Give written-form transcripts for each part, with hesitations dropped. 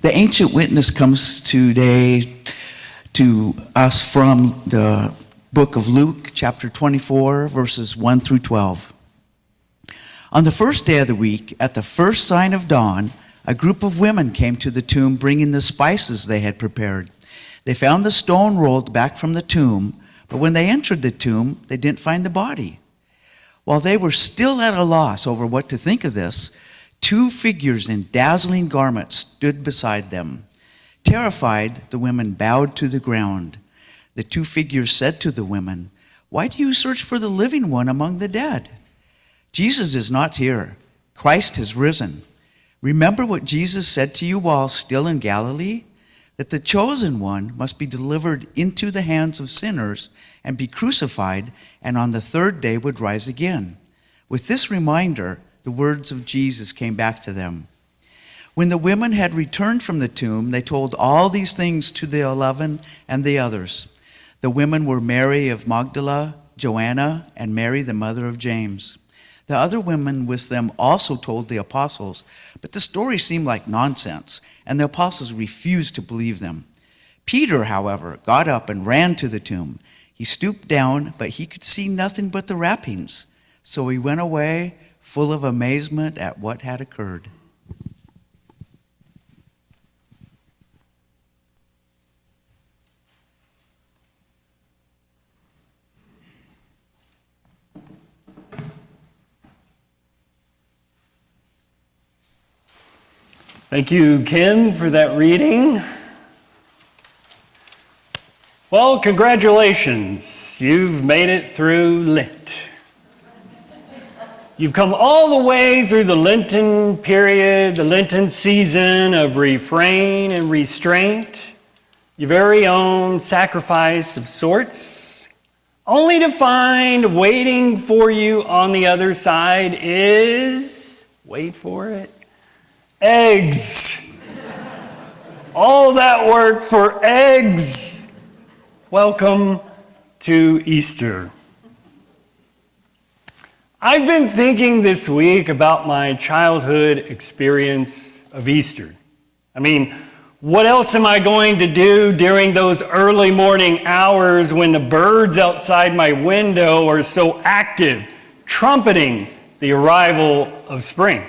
The ancient witness comes today to us from the book of Luke, chapter 24, verses 1 through 12. On the first day of the week, at the first sign of dawn, a group of women came to the tomb bringing the spices they had prepared. They found the stone rolled back from the tomb, but when they entered the tomb, they didn't find the body. While they were still at a loss over what to think of this, 2 figures in dazzling garments stood beside them. Terrified, the women bowed to the ground. The 2 figures said to the women, "Why do you search for the living one among the dead? Jesus is not here. Christ has risen. Remember what Jesus said to you while still in Galilee? That the chosen one must be delivered into the hands of sinners and be crucified, and on the 3rd day would rise again." With this reminder, the words of Jesus came back to them. When the women had returned from the tomb, they told all these things to the 11 and the others. The women were Mary of Magdala, Joanna, and Mary, the mother of James. The other women with them also told the apostles, but the story seemed like nonsense, and the apostles refused to believe them. Peter, however, got up and ran to the tomb. He stooped down, but he could see nothing but the wrappings. So he went away, full of amazement at what had occurred. Thank you, Kym, for that reading. Well, congratulations. You've made it through Lent. You've come all the way through the Lenten period, the Lenten season of refrain and restraint, your very own sacrifice of sorts, only to find waiting for you on the other side is, wait for it, eggs. All that work for eggs. Welcome to Easter. I've been thinking this week about my childhood experience of Easter. I mean, what else am I going to do during those early morning hours when the birds outside my window are so active, trumpeting the arrival of spring?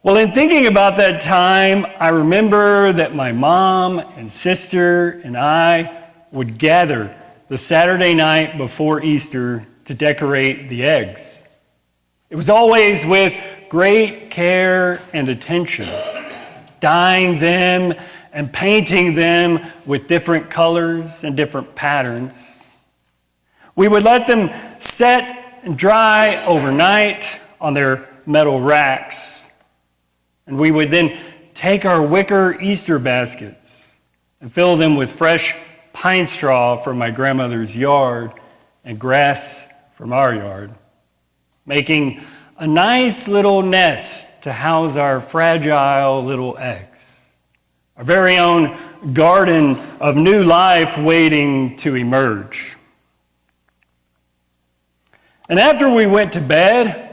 Well, in thinking about that time, I remember that my mom and sister and I would gather the Saturday night before Easter to decorate the eggs. It was always with great care and attention, dyeing them and painting them with different colors and different patterns. We would let them set and dry overnight on their metal racks. And we would then take our wicker Easter baskets and fill them with fresh pine straw from my grandmother's yard and grass from our yard, making a nice little nest to house our fragile little eggs, our very own garden of new life waiting to emerge. And after we went to bed,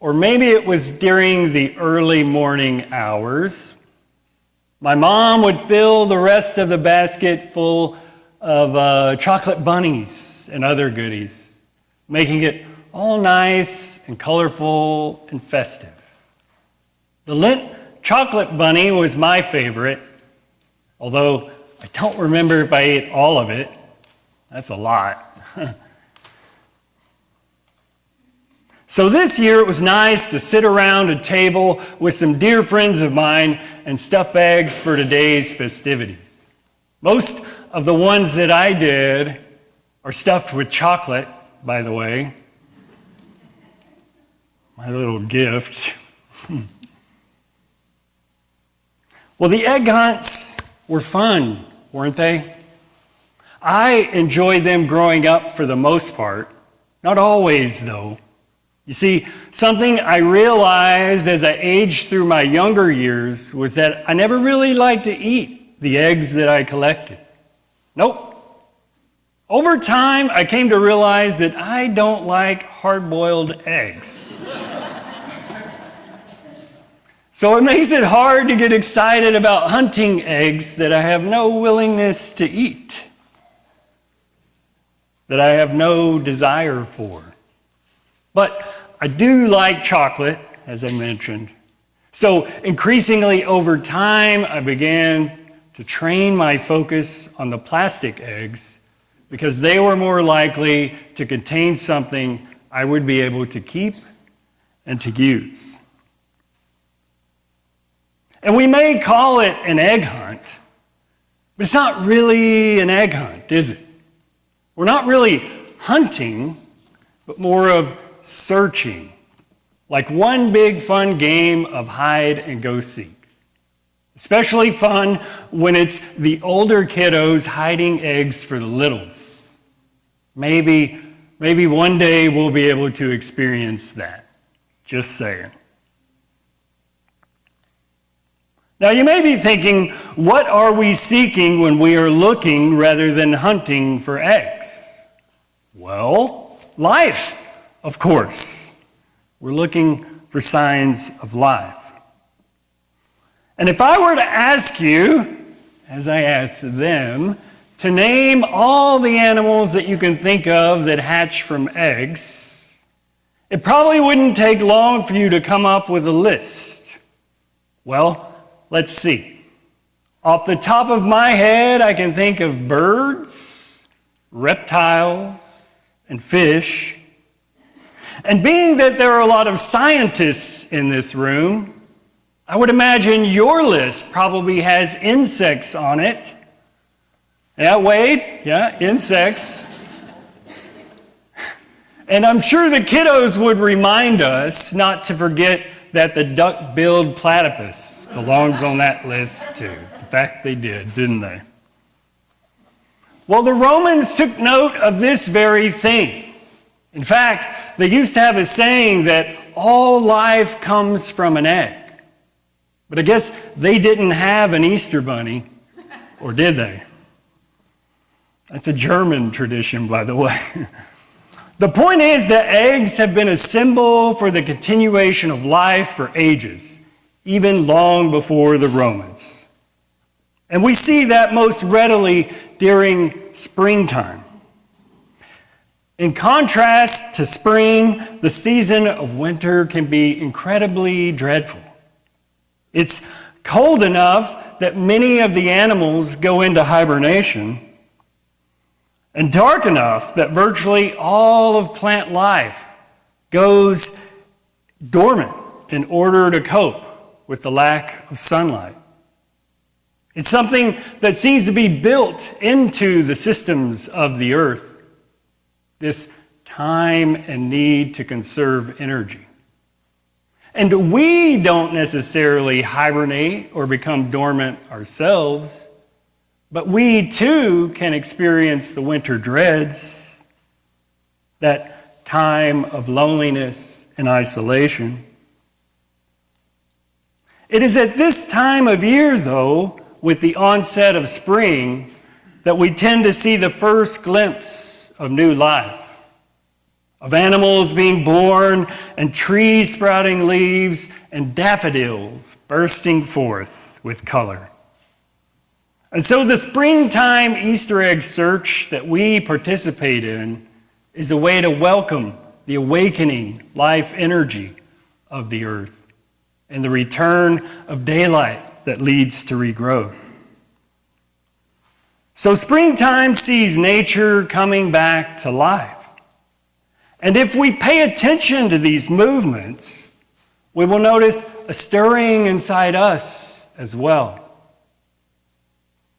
or maybe it was during the early morning hours, my mom would fill the rest of the basket full of chocolate bunnies and other goodies, making it all nice and colorful and festive. The Lent chocolate bunny was my favorite, although I don't remember if I ate all of it. That's a lot. So this year it was nice to sit around a table with some dear friends of mine and stuff eggs for today's festivities. Most of the ones that I did are stuffed with chocolate, by the way. My little gift. Well, the egg hunts were fun, weren't they? I enjoyed them growing up for the most part. Not always, though. You see, something I realized as I aged through my younger years was that I never really liked to eat the eggs that I collected. Nope. Over time, I came to realize that I don't like hard-boiled eggs. So it makes it hard to get excited about hunting eggs that I have no willingness to eat, that I have no desire for. But I do like chocolate, as I mentioned. So increasingly over time, I began to train my focus on the plastic eggs because they were more likely to contain something I would be able to keep and to use. And we may call it an egg hunt, but it's not really an egg hunt, is it? We're not really hunting, but more of searching, like one big fun game of hide and go seek. Especially fun when it's the older kiddos hiding eggs for the littles. Maybe one day we'll be able to experience that. Just saying. Now you may be thinking, what are we seeking when we are looking rather than hunting for eggs? Well, life, of course. We're looking for signs of life. And if I were to ask you, as I asked them, to name all the animals that you can think of that hatch from eggs, it probably wouldn't take long for you to come up with a list. Well, let's see. Off the top of my head, I can think of birds, reptiles, and fish. And being that there are a lot of scientists in this room, I would imagine your list probably has insects on it. Yeah, Wade? Yeah, insects. And I'm sure the kiddos would remind us not to forget that the duck-billed platypus belongs on that list too. In fact, they did, didn't they? Well, the Romans took note of this very thing. In fact, they used to have a saying that all life comes from an egg. But I guess they didn't have an Easter bunny, or did they? That's a German tradition, by the way. The point is that eggs have been a symbol for the continuation of life for ages, even long before the Romans. And we see that most readily during springtime. In contrast to spring, the season of winter can be incredibly dreadful. It's cold enough that many of the animals go into hibernation, and dark enough that virtually all of plant life goes dormant in order to cope with the lack of sunlight. It's something that seems to be built into the systems of the earth, this time and need to conserve energy. And we don't necessarily hibernate or become dormant ourselves, but we too can experience the winter dreads, that time of loneliness and isolation. It is at this time of year, though, with the onset of spring, that we tend to see the first glimpse of new life, of animals being born and trees sprouting leaves and daffodils bursting forth with color. And so the springtime Easter egg search that we participate in is a way to welcome the awakening life energy of the earth and the return of daylight that leads to regrowth. So springtime sees nature coming back to life. And if we pay attention to these movements, we will notice a stirring inside us as well.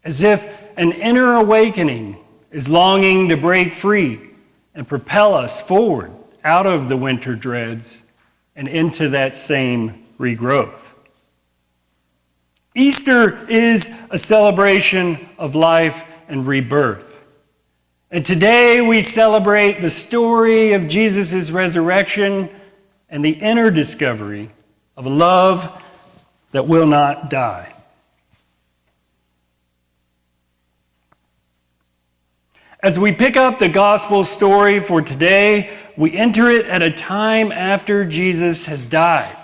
As if an inner awakening is longing to break free and propel us forward out of the winter dreads and into that same regrowth. Easter is a celebration of life and rebirth. And today we celebrate the story of Jesus' resurrection and the inner discovery of a love that will not die. As we pick up the gospel story for today, we enter it at a time after Jesus has died.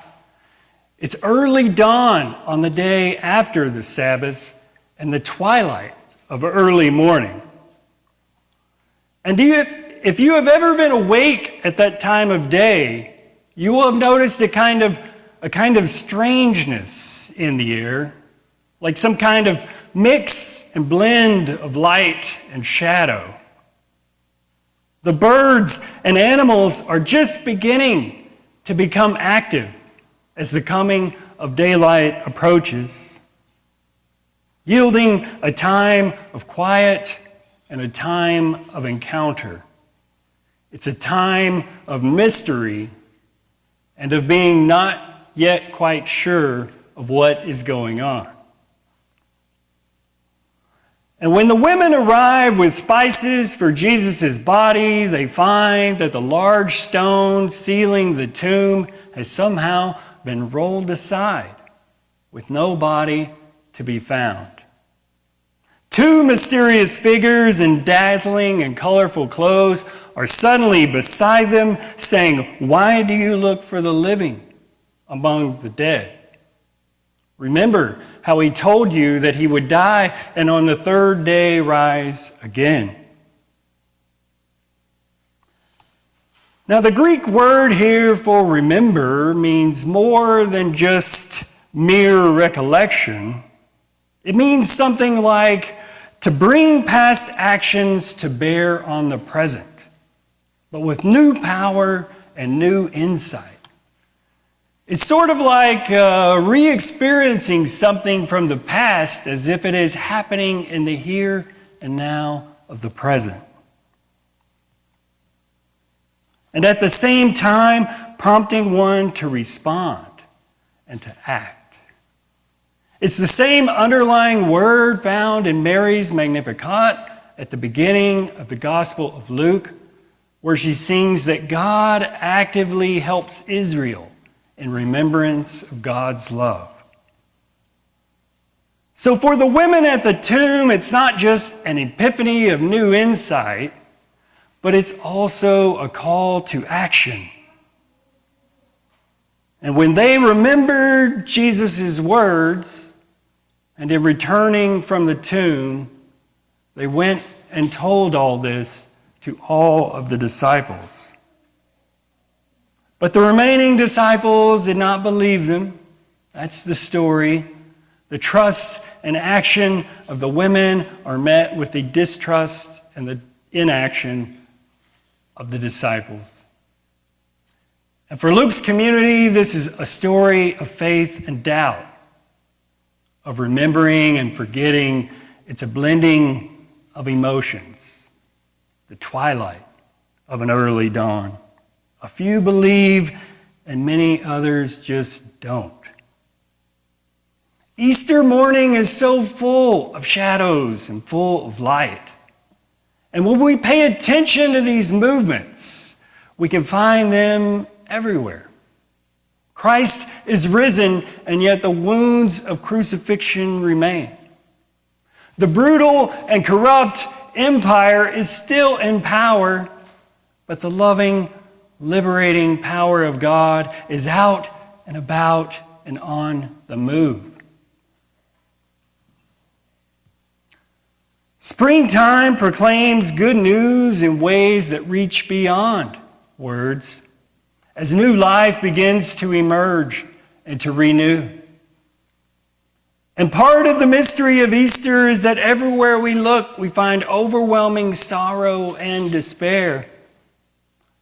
It's early dawn on the day after the Sabbath and the twilight of early morning. And if you have ever been awake at that time of day, you will have noticed a kind of strangeness in the air, like some kind of mix and blend of light and shadow. The birds and animals are just beginning to become active as the coming of daylight approaches, yielding a time of quiet and a time of encounter. It's a time of mystery and of being not yet quite sure of what is going on. And when the women arrive with spices for Jesus' body, they find that the large stone sealing the tomb has somehow been rolled aside with no body to be found. Two mysterious figures in dazzling and colorful clothes are suddenly beside them, saying, "Why do you look for the living among the dead? Remember how he told you that he would die and on the third day rise again." Now, the Greek word here for remember means more than just mere recollection. It means something like to bring past actions to bear on the present, but with new power and new insight. It's sort of like re-experiencing something from the past as if it is happening in the here and now of the present. And at the same time, prompting one to respond and to act. It's the same underlying word found in Mary's Magnificat at the beginning of the Gospel of Luke, where she sings that God actively helps Israel in remembrance of God's love. So for the women at the tomb, it's not just an epiphany of new insight, but it's also a call to action. And when they remembered Jesus' words, and in returning from the tomb, they went and told all this to all of the disciples. But the remaining disciples did not believe them. That's the story. The trust and action of the women are met with the distrust and the inaction of the disciples. And for Luke's community, this is a story of faith and doubt, of remembering and forgetting. It's a blending of emotions, the twilight of an early dawn. A few believe and many others just don't. Easter morning is so full of shadows and full of light. And when we pay attention to these movements, we can find them everywhere. Christ is risen, and yet the wounds of crucifixion remain. The brutal and corrupt empire is still in power, but the loving, liberating power of God is out and about and on the move. Springtime proclaims good news in ways that reach beyond words, as new life begins to emerge and to renew. And part of the mystery of Easter is that everywhere we look, we find overwhelming sorrow and despair.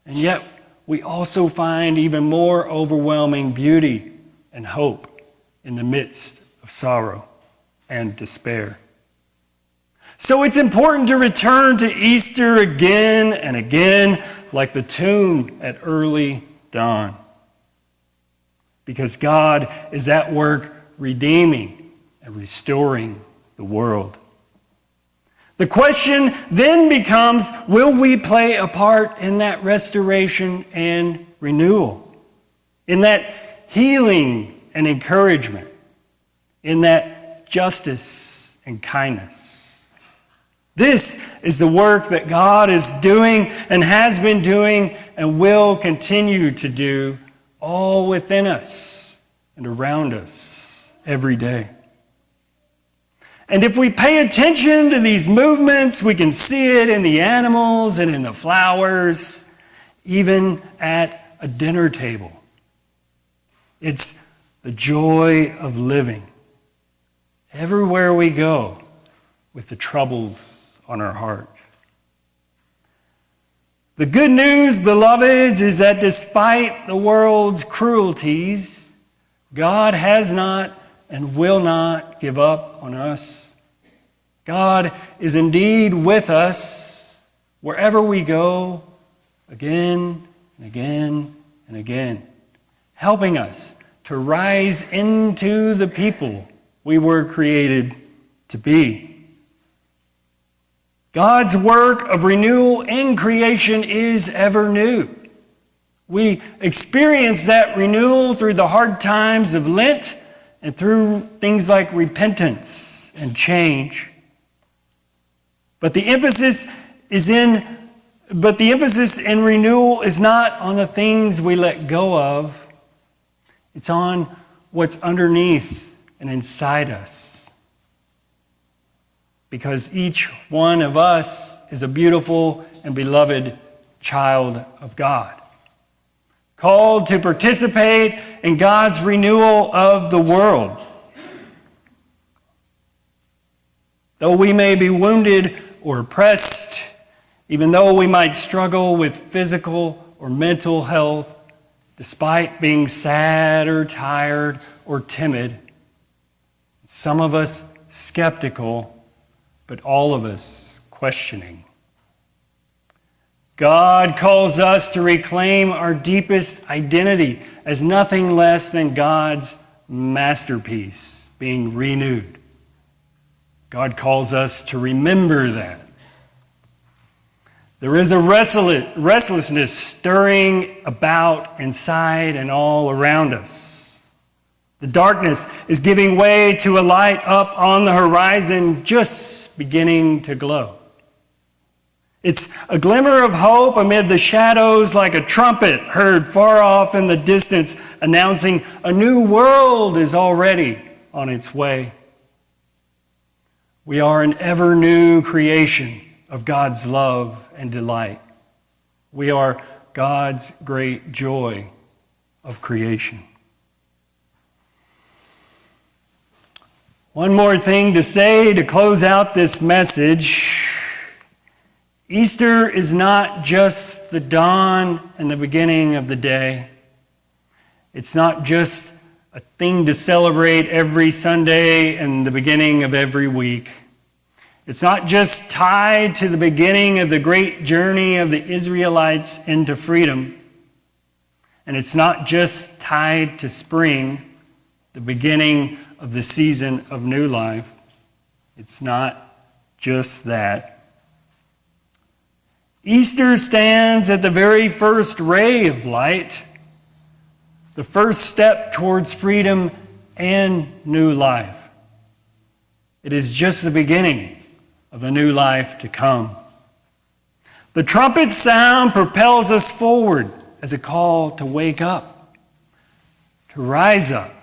And yet, we also find even more overwhelming beauty and hope in the midst of sorrow and despair. So it's important to return to Easter again and again, like the tomb at early dawn, because God is at work redeeming and restoring the world. The question then becomes, will we play a part in that restoration and renewal, in that healing and encouragement, in that justice and kindness? This is the work that God is doing and has been doing and will continue to do all within us and around us every day. And if we pay attention to these movements, we can see it in the animals and in the flowers, even at a dinner table. It's the joy of living everywhere we go with the troubles on our heart. The good news, beloveds, is that despite the world's cruelties, God has not and will not give up on us. God is indeed with us wherever we go, again and again and again, helping us to rise into the people we were created to be. God's work of renewal in creation is ever new. We experience that renewal through the hard times of Lent and through things like repentance and change. But the emphasis in renewal is not on the things we let go of. It's on what's underneath and inside us. Because each one of us is a beautiful and beloved child of God, called to participate in God's renewal of the world. Though we may be wounded or oppressed, even though we might struggle with physical or mental health, despite being sad or tired or timid, some of us skeptical, but all of us questioning. God calls us to reclaim our deepest identity as nothing less than God's masterpiece being renewed. God calls us to remember that. There is a restlessness stirring about inside and all around us. The darkness is giving way to a light up on the horizon, just beginning to glow. It's a glimmer of hope amid the shadows, like a trumpet heard far off in the distance, announcing a new world is already on its way. We are an ever new creation of God's love and delight. We are God's great joy of creation. One more thing to say to close out this message. Easter is not just the dawn and the beginning of the day. It's not just a thing to celebrate every Sunday and the beginning of every week. It's not just tied to the beginning of the great journey of the Israelites into freedom. And it's not just tied to spring, the beginning of the season of new life. It's not just that. Easter stands at the very first ray of light, the first step towards freedom and new life. It is just the beginning of a new life to come. The trumpet sound propels us forward as a call to wake up, to rise up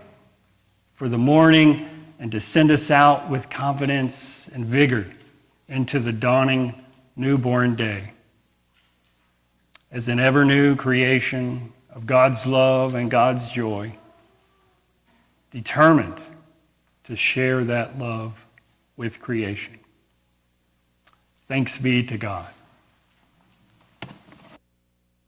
for the morning, and to send us out with confidence and vigor into the dawning newborn day. As an ever new creation of God's love and God's joy, determined to share that love with creation. Thanks be to God.